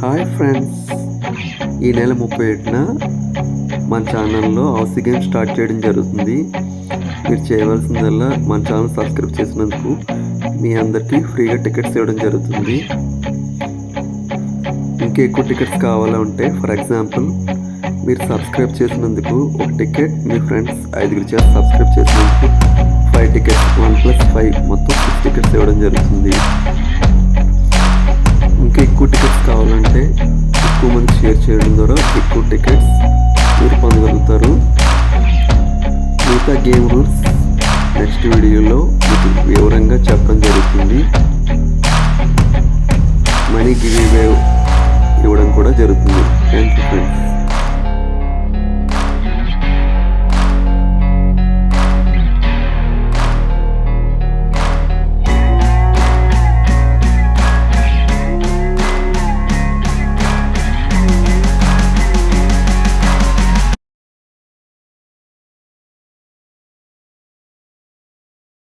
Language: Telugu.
హాయ్ ఫ్రెండ్స్, ఈ నెల 31న మన ఛానల్లో హౌస్ గేమ్ స్టార్ట్ చేయడం జరుగుతుంది. మీరు చేయవలసిందల్లా మన ఛానల్ సబ్స్క్రైబ్ చేసినందుకు మీ అందరికీ ఫ్రీగా టికెట్స్ ఇవ్వడం జరుగుతుంది. ఇంకా ఎక్కువ టికెట్స్ కావాలంటే ఫర్ ఎగ్జాంపుల్ మీరు సబ్స్క్రైబ్ చేసినందుకు ఒక టికెట్, మీ ఫ్రెండ్స్ 5 చేసి సబ్స్క్రైబ్ చేసినందుకు 5 టికెట్స్, 1+5 మొత్తం 6 టికెట్స్ ఇవ్వడం జరుగుతుంది. ఇంకా ఎక్కువ టికెట్స్ కావాలంటే ఎక్కువ మంది షేర్ చేయడం ద్వారా ఎక్కువ టికెట్స్ మీరు పొందగలుగుతారు. మిగతా గేమ్ రూల్స్ నెక్స్ట్ వీడియోలో మీకు వివరంగా చెప్పడం జరుగుతుంది. మనీ గివ్ అవే ఇవ్వడం కూడా జరుగుతుంది. Thank you friends.